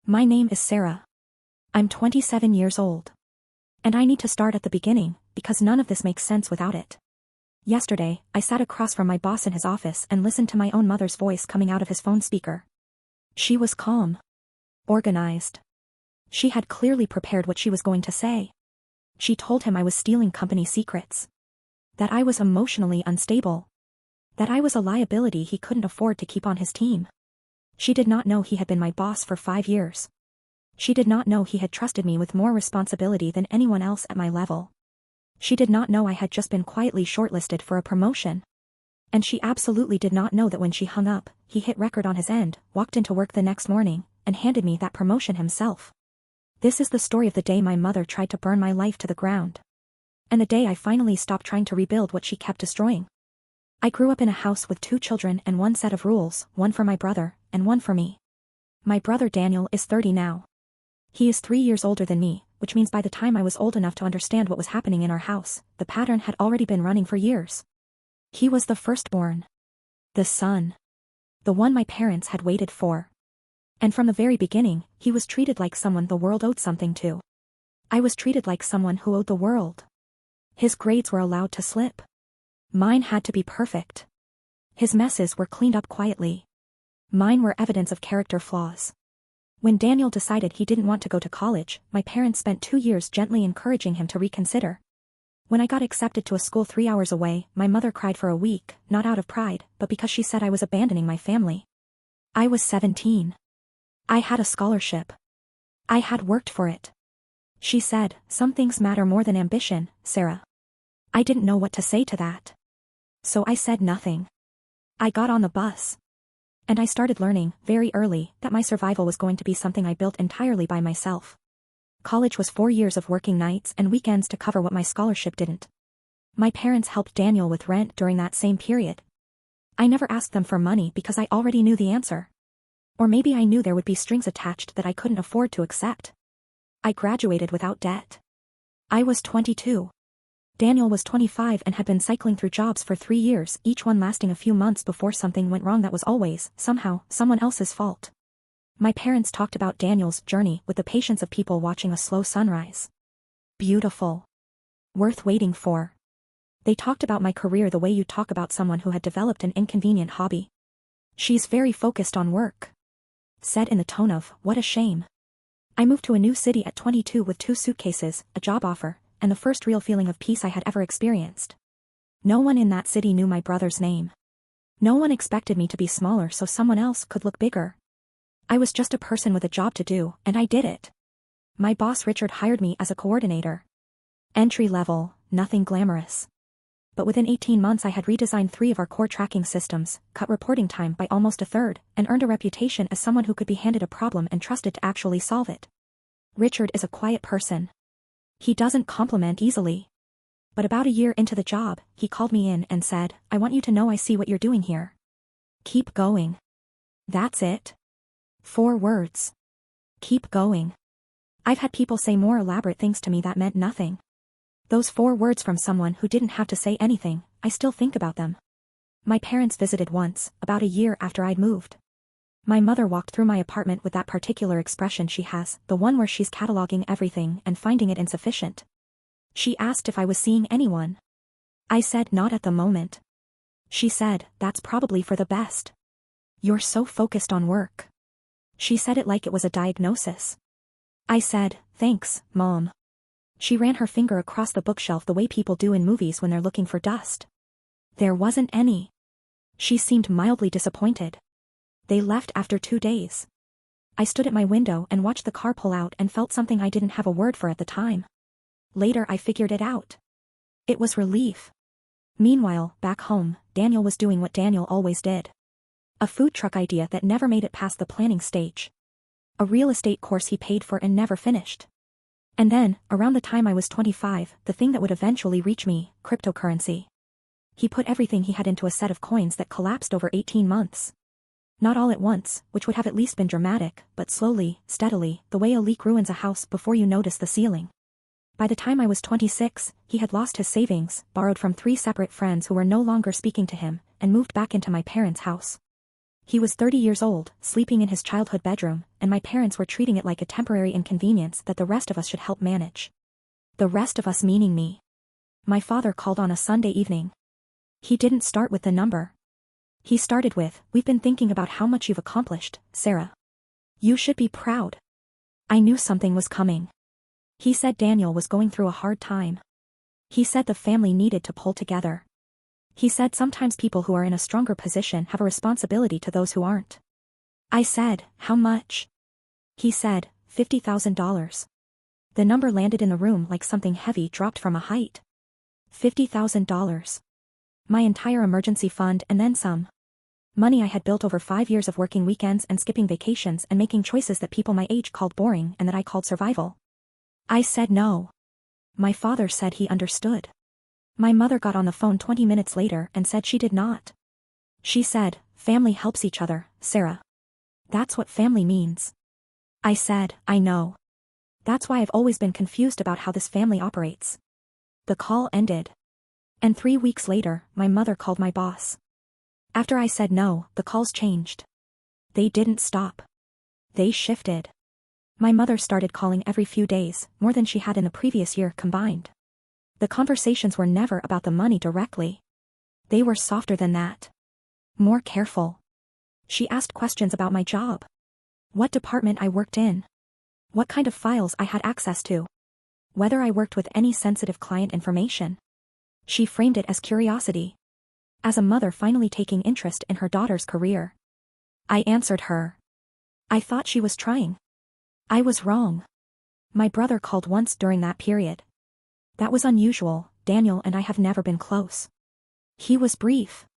My name is Sarah. I'm 27 years old. And I need to start at the beginning, because none of this makes sense without it. Yesterday, I sat across from my boss in his office and listened to my own mother's voice coming out of his phone speaker. She was calm. Organized. She had clearly prepared what she was going to say. She told him I was stealing company secrets. That I was emotionally unstable. That I was a liability he couldn't afford to keep on his team. She did not know he had been my boss for 5 years. She did not know he had trusted me with more responsibility than anyone else at my level. She did not know I had just been quietly shortlisted for a promotion. And she absolutely did not know that when she hung up, he hit record on his end, walked into work the next morning, and handed me that promotion himself. This is the story of the day my mother tried to burn my life to the ground. And the day I finally stopped trying to rebuild what she kept destroying. I grew up in a house with 2 children and one set of rules, one for my brother, and one for me. My brother Daniel is 30 now. He is 3 years older than me, which means by the time I was old enough to understand what was happening in our house, the pattern had already been running for years. He was the firstborn. The son. The one my parents had waited for. And from the very beginning, he was treated like someone the world owed something to. I was treated like someone who owed the world. His grades were allowed to slip. Mine had to be perfect. His messes were cleaned up quietly. Mine were evidence of character flaws. When Daniel decided he didn't want to go to college, my parents spent 2 years gently encouraging him to reconsider. When I got accepted to a school 3 hours away, my mother cried for a week, not out of pride, but because she said I was abandoning my family. I was 17. I had a scholarship. I had worked for it. She said, "Some things matter more than ambition, Sarah." I didn't know what to say to that. So I said nothing. I got on the bus. And I started learning, very early, that my survival was going to be something I built entirely by myself. College was 4 years of working nights and weekends to cover what my scholarship didn't. My parents helped Daniel with rent during that same period. I never asked them for money because I already knew the answer. Or maybe I knew there would be strings attached that I couldn't afford to accept. I graduated without debt. I was 22. Daniel was 25 and had been cycling through jobs for 3 years, each one lasting a few months before something went wrong that was always, somehow, someone else's fault. My parents talked about Daniel's journey with the patience of people watching a slow sunrise. Beautiful. Worth waiting for. They talked about my career the way you talk about someone who had developed an inconvenient hobby. "She's very focused on work." Said in the tone of, "What a shame." I moved to a new city at 22 with 2 suitcases, a job offer, and the first real feeling of peace I had ever experienced. No one in that city knew my brother's name. No one expected me to be smaller so someone else could look bigger. I was just a person with a job to do, and I did it. My boss Richard hired me as a coordinator. Entry level, nothing glamorous. But within 18 months I had redesigned 3 of our core tracking systems, cut reporting time by almost a third, and earned a reputation as someone who could be handed a problem and trusted to actually solve it. Richard is a quiet person. He doesn't compliment easily. But about a year into the job, he called me in and said, "I want you to know I see what you're doing here. Keep going." That's it. 4 words. Keep going. I've had people say more elaborate things to me that meant nothing. Those 4 words from someone who didn't have to say anything, I still think about them. My parents visited once, about a year after I'd moved. My mother walked through my apartment with that particular expression she has, the one where she's cataloging everything and finding it insufficient. She asked if I was seeing anyone. I said not at the moment. She said, "That's probably for the best. You're so focused on work." She said it like it was a diagnosis. I said, "Thanks, Mom." She ran her finger across the bookshelf the way people do in movies when they're looking for dust. There wasn't any. She seemed mildly disappointed. They left after 2 days. I stood at my window and watched the car pull out and felt something I didn't have a word for at the time. Later I figured it out. It was relief. Meanwhile, back home, Daniel was doing what Daniel always did. A food truck idea that never made it past the planning stage. A real estate course he paid for and never finished. And then, around the time I was 25, the thing that would eventually reach me, cryptocurrency. He put everything he had into a set of coins that collapsed over 18 months. Not all at once, which would have at least been dramatic, but slowly, steadily, the way a leak ruins a house before you notice the ceiling. By the time I was 26, he had lost his savings, borrowed from 3 separate friends who were no longer speaking to him, and moved back into my parents' house. He was 30 years old, sleeping in his childhood bedroom, and my parents were treating it like a temporary inconvenience that the rest of us should help manage. The rest of us meaning me. My father called on a Sunday evening. He didn't start with the number. He started with, "We've been thinking about how much you've accomplished, Sarah. You should be proud." I knew something was coming. He said Daniel was going through a hard time. He said the family needed to pull together. He said sometimes people who are in a stronger position have a responsibility to those who aren't. I said, "How much?" He said, $50,000. The number landed in the room like something heavy dropped from a height. $50,000. My entire emergency fund and then some. Money I had built over 5 years of working weekends and skipping vacations and making choices that people my age called boring and that I called survival. I said no. My father said he understood. My mother got on the phone 20 minutes later and said she did not. She said, "Family helps each other, Sarah. That's what family means." I said, "I know. That's why I've always been confused about how this family operates." The call ended. And 3 weeks later, my mother called my boss. After I said no, the calls changed. They didn't stop. They shifted. My mother started calling every few days, more than she had in the previous year combined. The conversations were never about the money directly. They were softer than that. More careful. She asked questions about my job. What department I worked in. What kind of files I had access to. Whether I worked with any sensitive client information. She framed it as curiosity. As a mother finally taking interest in her daughter's career. I answered her. I thought she was trying. I was wrong. My brother called once during that period. That was unusual. Daniel and I have never been close. He was brief.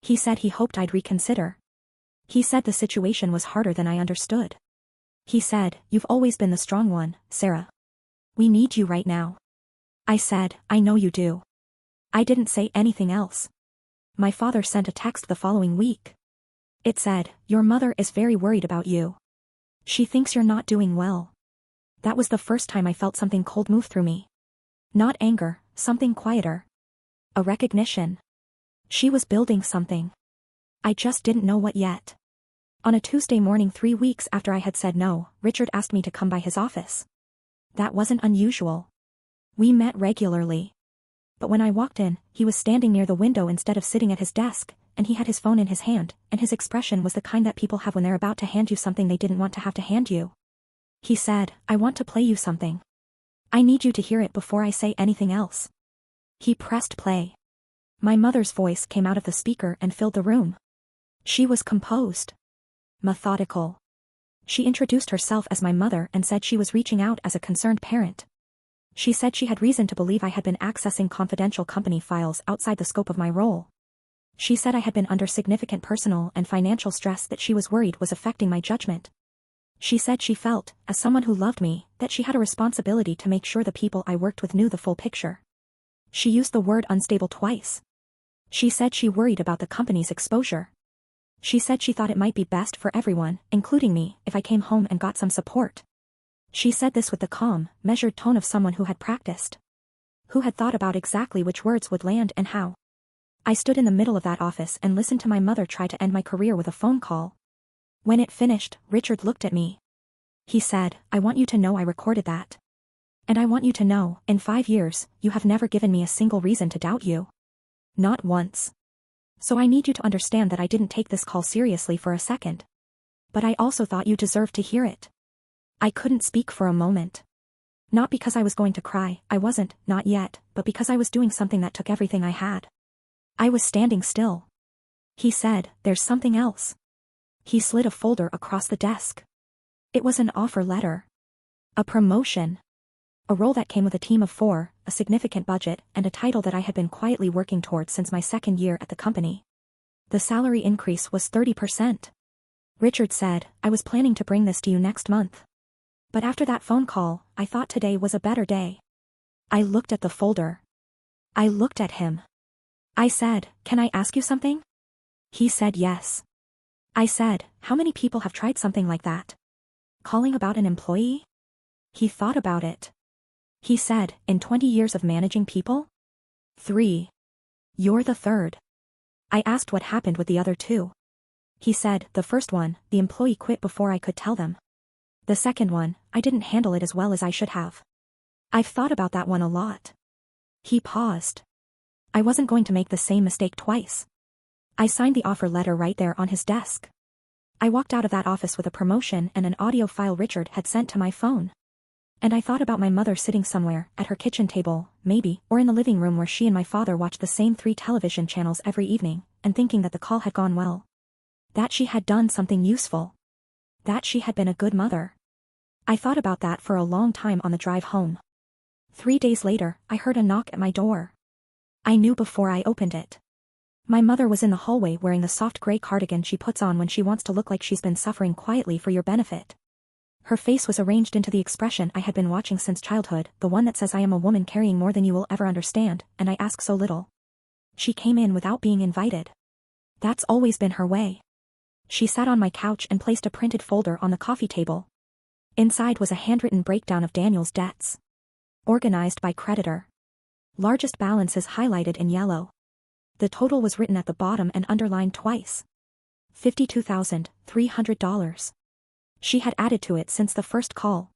He said he hoped I'd reconsider. He said the situation was harder than I understood. He said, "You've always been the strong one, Sarah. We need you right now." I said, "I know you do." I didn't say anything else. My father sent a text the following week. It said, "Your mother is very worried about you. She thinks you're not doing well." That was the first time I felt something cold move through me. Not anger, something quieter. A recognition. She was building something. I just didn't know what yet. On a Tuesday morning 3 weeks after I had said no, Richard asked me to come by his office. That wasn't unusual. We met regularly. But when I walked in, he was standing near the window instead of sitting at his desk, and he had his phone in his hand, and his expression was the kind that people have when they're about to hand you something they didn't want to have to hand you. He said, "I want to play you something. I need you to hear it before I say anything else." He pressed play. My mother's voice came out of the speaker and filled the room. She was composed. Methodical. She introduced herself as my mother and said she was reaching out as a concerned parent. She said she had reason to believe I had been accessing confidential company files outside the scope of my role. She said I had been under significant personal and financial stress that she was worried was affecting my judgment. She said she felt, as someone who loved me, that she had a responsibility to make sure the people I worked with knew the full picture. She used the word unstable twice. She said she worried about the company's exposure. She said she thought it might be best for everyone, including me, if I came home and got some support. She said this with the calm, measured tone of someone who had practiced. Who had thought about exactly which words would land and how. I stood in the middle of that office and listened to my mother try to end my career with a phone call. When it finished, Richard looked at me. He said, "I want you to know I recorded that. And I want you to know, in 5 years, you have never given me a single reason to doubt you. Not once. So I need you to understand that I didn't take this call seriously for a second. But I also thought you deserved to hear it." I couldn't speak for a moment. Not because I was going to cry, I wasn't, not yet, but because I was doing something that took everything I had. I was standing still. He said, "There's something else." He slid a folder across the desk. It was an offer letter. A promotion. A role that came with a team of 4, a significant budget, and a title that I had been quietly working towards since my 2nd year at the company. The salary increase was 30%. Richard said, "I was planning to bring this to you next month. But after that phone call, I thought today was a better day." I looked at the folder. I looked at him. I said, "Can I ask you something?" He said yes. I said, "How many people have tried something like that? Calling about an employee?" He thought about it. He said, "In 20 years of managing people? 3. You're the 3rd. I asked what happened with the other 2. He said, the first one, the employee quit before I could tell them. The second one, I didn't handle it as well as I should have. I've thought about that one a lot. He paused. I wasn't going to make the same mistake twice. I signed the offer letter right there on his desk. I walked out of that office with a promotion and an audio file Richard had sent to my phone. And I thought about my mother sitting somewhere, at her kitchen table, maybe, or in the living room where she and my father watched the same 3 television channels every evening, and thinking that the call had gone well. That she had done something useful. That she had been a good mother. I thought about that for a long time on the drive home. 3 days later, I heard a knock at my door. I knew before I opened it. My mother was in the hallway wearing the soft gray cardigan she puts on when she wants to look like she's been suffering quietly for your benefit. Her face was arranged into the expression I had been watching since childhood, the one that says I am a woman carrying more than you will ever understand, and I ask so little. She came in without being invited. That's always been her way. She sat on my couch and placed a printed folder on the coffee table. Inside was a handwritten breakdown of Daniel's debts. Organized by creditor. Largest balances highlighted in yellow. The total was written at the bottom and underlined twice. $52,300. She had added to it since the first call.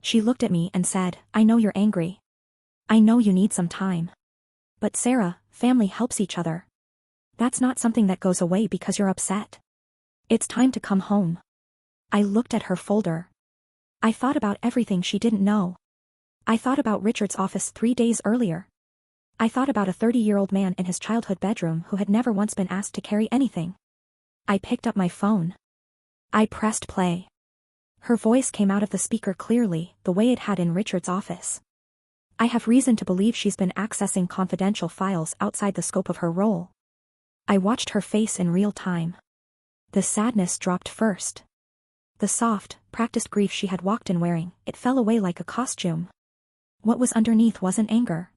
She looked at me and said, I know you're angry. I know you need some time. But Sarah, family helps each other. That's not something that goes away because you're upset. It's time to come home. I looked at her folder. I thought about everything she didn't know. I thought about Richard's office 3 days earlier. I thought about a 30-year-old man in his childhood bedroom who had never once been asked to carry anything. I picked up my phone. I pressed play. Her voice came out of the speaker clearly, the way it had in Richard's office. I have reason to believe she's been accessing confidential files outside the scope of her role. I watched her face in real time. The sadness dropped first. The soft, practiced grief she had walked in wearing, it fell away like a costume. What was underneath wasn't anger.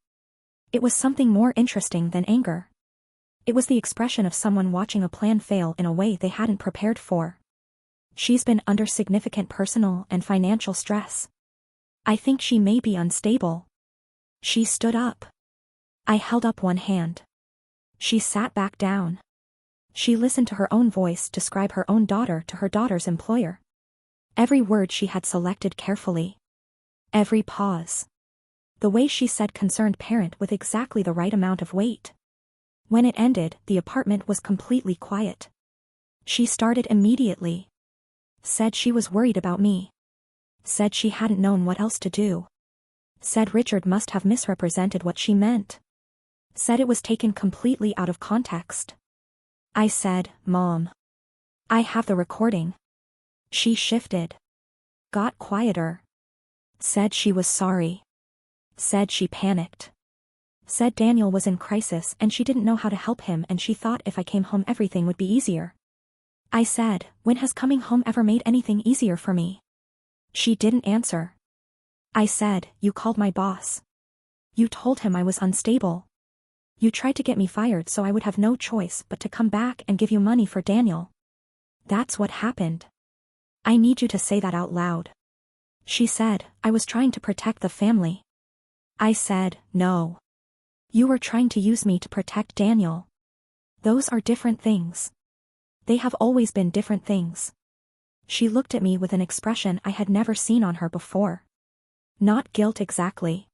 It was something more interesting than anger. It was the expression of someone watching a plan fail in a way they hadn't prepared for. She's been under significant personal and financial stress. I think she may be unstable. She stood up. I held up one hand. She sat back down. She listened to her own voice describe her own daughter to her daughter's employer. Every word she had selected carefully. Every pause. The way she said concerned parent with exactly the right amount of weight. When it ended, the apartment was completely quiet. She started immediately. Said she was worried about me. Said she hadn't known what else to do. Said Richard must have misrepresented what she meant. Said it was taken completely out of context. I said, Mom. I have the recording. She shifted. Got quieter. Said she was sorry. Said she panicked. Said Daniel was in crisis and she didn't know how to help him and she thought if I came home everything would be easier. I said, when has coming home ever made anything easier for me? She didn't answer. I said, you called my boss. You told him I was unstable. You tried to get me fired so I would have no choice but to come back and give you money for Daniel. That's what happened. I need you to say that out loud. She said, I was trying to protect the family. I said, no. You were trying to use me to protect Daniel. Those are different things. They have always been different things. She looked at me with an expression I had never seen on her before. Not guilt exactly.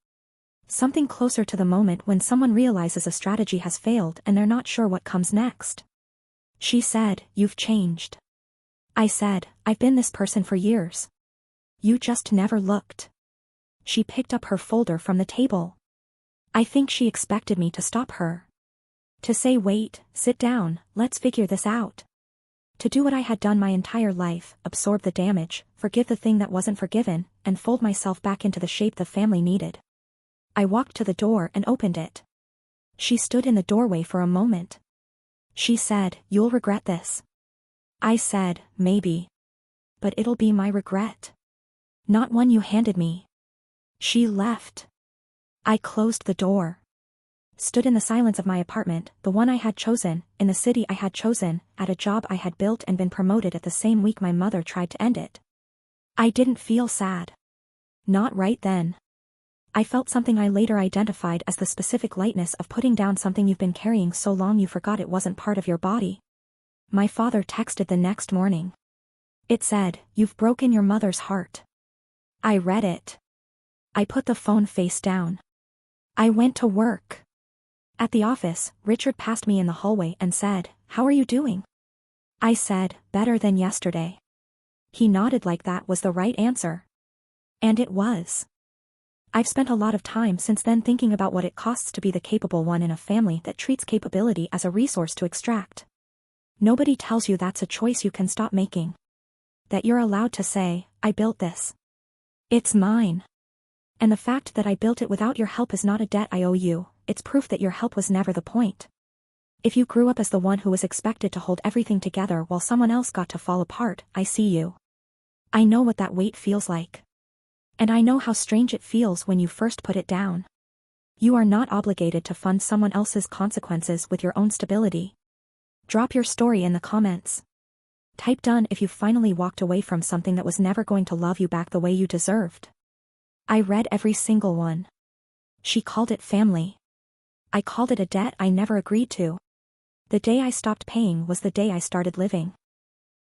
Something closer to the moment when someone realizes a strategy has failed and they're not sure what comes next. She said, you've changed. I said, I've been this person for years. You just never looked. She picked up her folder from the table. I think she expected me to stop her. To say wait, sit down, let's figure this out. To do what I had done my entire life, absorb the damage, forgive the thing that wasn't forgiven, and fold myself back into the shape the family needed. I walked to the door and opened it. She stood in the doorway for a moment. She said, you'll regret this. I said, maybe. But it'll be my regret. Not one you handed me. She left. I closed the door. Stood in the silence of my apartment, the one I had chosen, in the city I had chosen, at a job I had built and been promoted at the same week my mother tried to end it. I didn't feel sad. Not right then. I felt something I later identified as the specific lightness of putting down something you've been carrying so long you forgot it wasn't part of your body. My father texted the next morning. It said, "You've broken your mother's heart." I read it. I put the phone face down. I went to work. At the office, Richard passed me in the hallway and said, "How are you doing?" I said, "Better than yesterday." He nodded like that was the right answer. And it was. I've spent a lot of time since then thinking about what it costs to be the capable one in a family that treats capability as a resource to extract. Nobody tells you that's a choice you can stop making. That you're allowed to say, "I built this. It's mine. And the fact that I built it without your help is not a debt I owe you, it's proof that your help was never the point. If you grew up as the one who was expected to hold everything together while someone else got to fall apart, I see you. I know what that weight feels like. And I know how strange it feels when you first put it down. You are not obligated to fund someone else's consequences with your own stability. Drop your story in the comments. Type done if you finally walked away from something that was never going to love you back the way you deserved. I read every single one. She called it family. I called it a debt I never agreed to. The day I stopped paying was the day I started living.